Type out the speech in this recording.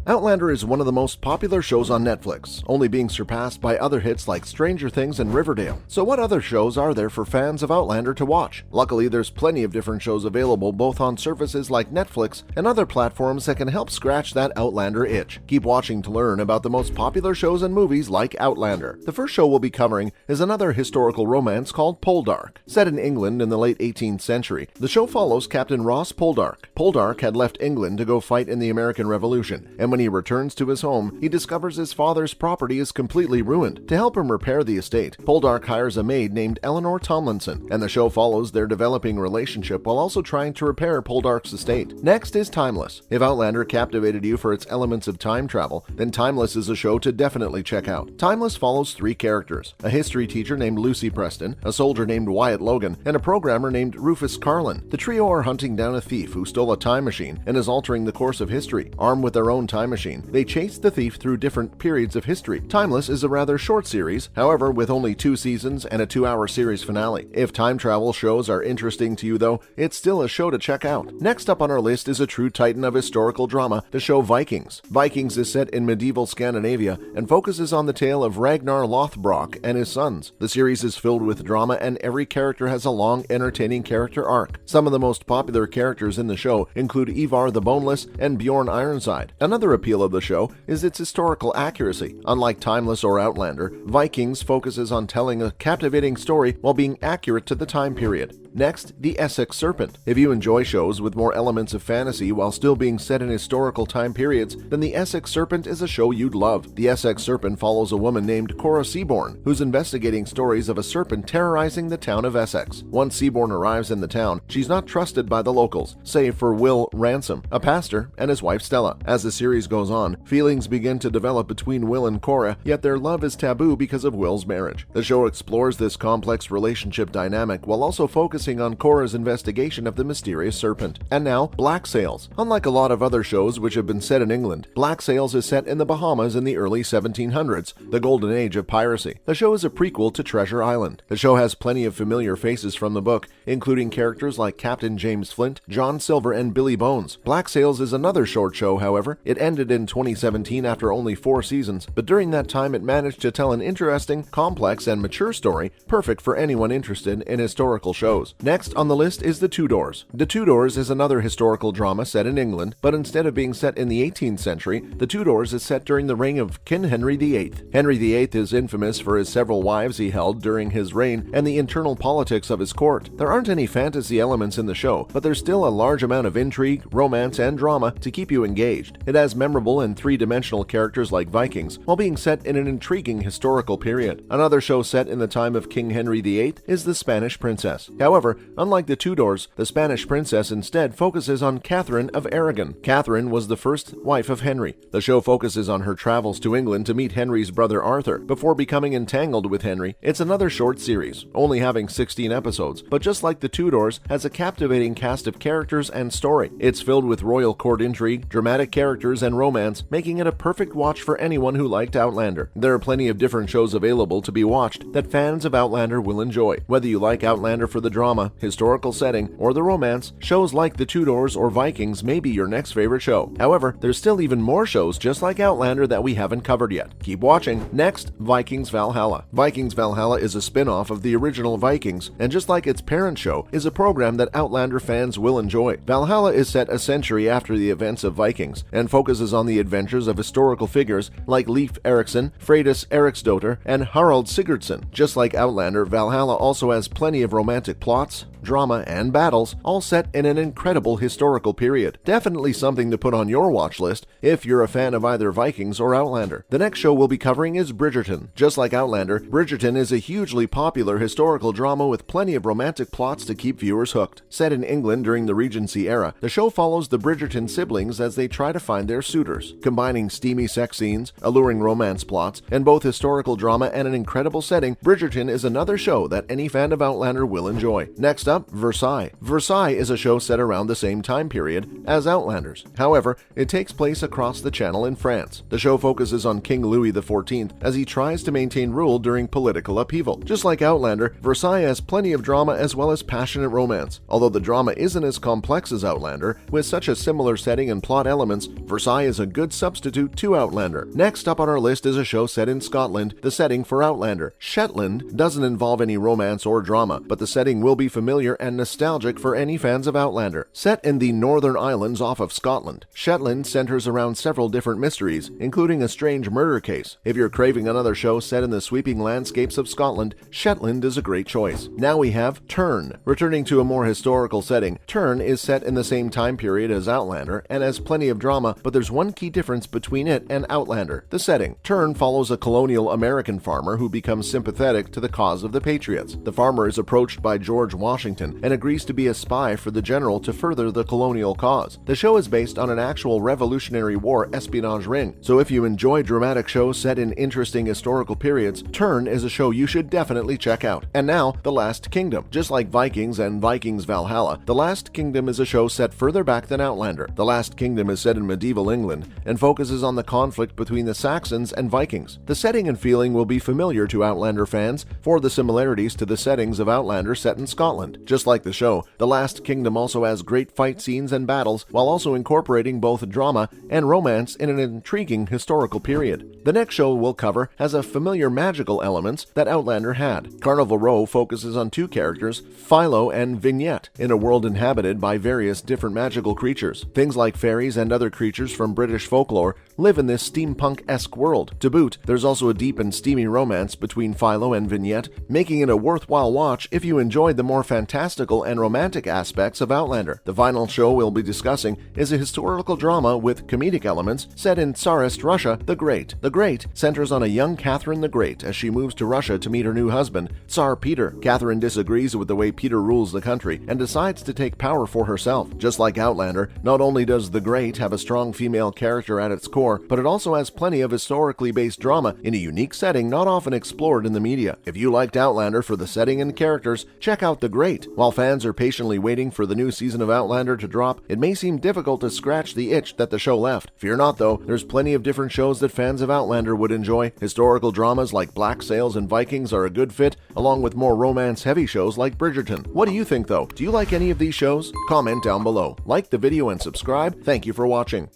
Outlander is one of the most popular shows on Netflix, only being surpassed by other hits like Stranger Things and Riverdale. So what other shows are there for fans of Outlander to watch? Luckily, there's plenty of different shows available both on services like Netflix and other platforms that can help scratch that Outlander itch. Keep watching to learn about the most popular shows and movies like Outlander. The first show we'll be covering is another historical romance called Poldark. Set in England in the late 18th century, the show follows Captain Ross Poldark. Poldark had left England to go fight in the American Revolution, and when he returns to his home, he discovers his father's property is completely ruined. To help him repair the estate, Poldark hires a maid named Eleanor Tomlinson, and the show follows their developing relationship while also trying to repair Poldark's estate. Next is Timeless. If Outlander captivated you for its elements of time travel, then Timeless is a show to definitely check out. Timeless follows three characters: a history teacher named Lucy Preston, a soldier named Wyatt Logan, and a programmer named Rufus Carlin. The trio are hunting down a thief who stole a time machine and is altering the course of history. Armed with their own time machine, they chase the thief through different periods of history. Timeless is a rather short series, however, with only 2 seasons and a 2-hour series finale. If time travel shows are interesting to you though, it's still a show to check out. Next up on our list is a true titan of historical drama, the show Vikings. Vikings is set in medieval Scandinavia and focuses on the tale of Ragnar Lothbrok and his sons. The series is filled with drama and every character has a long, entertaining character arc. Some of the most popular characters in the show include Ivar the Boneless and Bjorn Ironside. Another appeal of the show is its historical accuracy. Unlike Timeless or Outlander, Vikings focuses on telling a captivating story while being accurate to the time period. Next, The Essex Serpent. If you enjoy shows with more elements of fantasy while still being set in historical time periods, then The Essex Serpent is a show you'd love. The Essex Serpent follows a woman named Cora Seaborn, who's investigating stories of a serpent terrorizing the town of Essex. Once Seaborn arrives in the town, she's not trusted by the locals, save for Will Ransom, a pastor, and his wife Stella. As the series goes on, feelings begin to develop between Will and Cora, yet their love is taboo because of Will's marriage. The show explores this complex relationship dynamic while also focusing on Cora's investigation of the mysterious serpent. And now, Black Sails. Unlike a lot of other shows which have been set in England, Black Sails is set in the Bahamas in the early 1700s, the golden age of piracy. The show is a prequel to Treasure Island. The show has plenty of familiar faces from the book, including characters like Captain James Flint, John Silver, and Billy Bones. Black Sails is another short show, however. It ended in 2017 after only 4 seasons, but during that time it managed to tell an interesting, complex, and mature story, perfect for anyone interested in historical shows. Next on the list is The Tudors. The Tudors is another historical drama set in England, but instead of being set in the 18th century, The Tudors is set during the reign of King Henry VIII. Henry VIII is infamous for his several wives he held during his reign and the internal politics of his court. There aren't any fantasy elements in the show, but there's still a large amount of intrigue, romance, and drama to keep you engaged. It has memorable and three-dimensional characters like Vikings, while being set in an intriguing historical period. Another show set in the time of King Henry VIII is The Spanish Princess. However, unlike The Tudors, The Spanish Princess instead focuses on Catherine of Aragon. Catherine was the first wife of Henry. The show focuses on her travels to England to meet Henry's brother Arthur before becoming entangled with Henry. It's another short series, only having 16 episodes, but just like The Tudors, has a captivating cast of characters and story. It's filled with royal court intrigue, dramatic characters, and romance, making it a perfect watch for anyone who liked Outlander. There are plenty of different shows available to be watched that fans of Outlander will enjoy. Whether you like Outlander for the drama, historical setting, or the romance, shows like The Tudors or Vikings may be your next favorite show. However, there's still even more shows just like Outlander that we haven't covered yet. Keep watching. Next, Vikings Valhalla. Vikings Valhalla is a spin-off of the original Vikings, and just like its parent show, is a program that Outlander fans will enjoy. Valhalla is set a century after the events of Vikings, and focuses on the adventures of historical figures like Leif Erikson, Freydis Eriksdotter, and Harald Sigurdsson. Just like Outlander, Valhalla also has plenty of romantic plots, drama, and battles, all set in an incredible historical period. Definitely something to put on your watch list if you're a fan of either Vikings or Outlander. The next show we'll be covering is Bridgerton. Just like Outlander, Bridgerton is a hugely popular historical drama with plenty of romantic plots to keep viewers hooked. Set in England during the Regency era, the show follows the Bridgerton siblings as they try to find their suitors. Combining steamy sex scenes, alluring romance plots, and both historical drama and an incredible setting, Bridgerton is another show that any fan of Outlander will enjoy. enjoy. Next up, Versailles. Versailles is a show set around the same time period as Outlanders. However, it takes place across the Channel in France. The show focuses on King Louis XIV as he tries to maintain rule during political upheaval. Just like Outlander, Versailles has plenty of drama as well as passionate romance. Although the drama isn't as complex as Outlander, with such a similar setting and plot elements, Versailles is a good substitute to Outlander. Next up on our list is a show set in Scotland, the setting for Outlander. Shetland doesn't involve any romance or drama, but the setting will be familiar and nostalgic for any fans of Outlander. Set in the Northern Islands off of Scotland, Shetland centers around several different mysteries, including a strange murder case. If you're craving another show set in the sweeping landscapes of Scotland, Shetland is a great choice. Now we have Turn. Returning to a more historical setting, Turn is set in the same time period as Outlander and has plenty of drama, but there's one key difference between it and Outlander: the setting. Turn follows a colonial American farmer who becomes sympathetic to the cause of the Patriots. The farmer is approached by George Washington and agrees to be a spy for the general to further the colonial cause. The show is based on an actual Revolutionary War espionage ring, so if you enjoy dramatic shows set in interesting historical periods, Turn is a show you should definitely check out. And now, The Last Kingdom. Just like Vikings and Vikings Valhalla, The Last Kingdom is a show set further back than Outlander. The Last Kingdom is set in medieval England and focuses on the conflict between the Saxons and Vikings. The setting and feeling will be familiar to Outlander fans for the similarities to the settings of Outlander set in Scotland. Just like the show, The Last Kingdom also has great fight scenes and battles while also incorporating both drama and romance in an intriguing historical period. The next show we'll cover has a familiar magical elements that Outlander had. Carnival Row focuses on two characters, Philo and Vignette, in a world inhabited by various different magical creatures. Things like fairies and other creatures from British folklore live in this steampunk-esque world. To boot, there's also a deep and steamy romance between Philo and Vignette, making it a worthwhile watch if you enjoyed the more fantastical and romantic aspects of Outlander. The final show we'll be discussing is a historical drama with comedic elements set in Tsarist Russia, The Great. The Great centers on a young Catherine the Great as she moves to Russia to meet her new husband, Tsar Peter. Catherine disagrees with the way Peter rules the country and decides to take power for herself. Just like Outlander, not only does The Great have a strong female character at its core, but it also has plenty of historically based drama in a unique setting not often explored in the media. If you liked Outlander for the setting and characters, check out The Great. While fans are patiently waiting for the new season of Outlander to drop, it may seem difficult to scratch the itch that the show left. Fear not though, there's plenty of different shows that fans of Outlander would enjoy. Historical dramas like Black Sails and Vikings are a good fit, along with more romance-heavy shows like Bridgerton. What do you think though? Do you like any of these shows? Comment down below. Like the video and subscribe. Thank you for watching.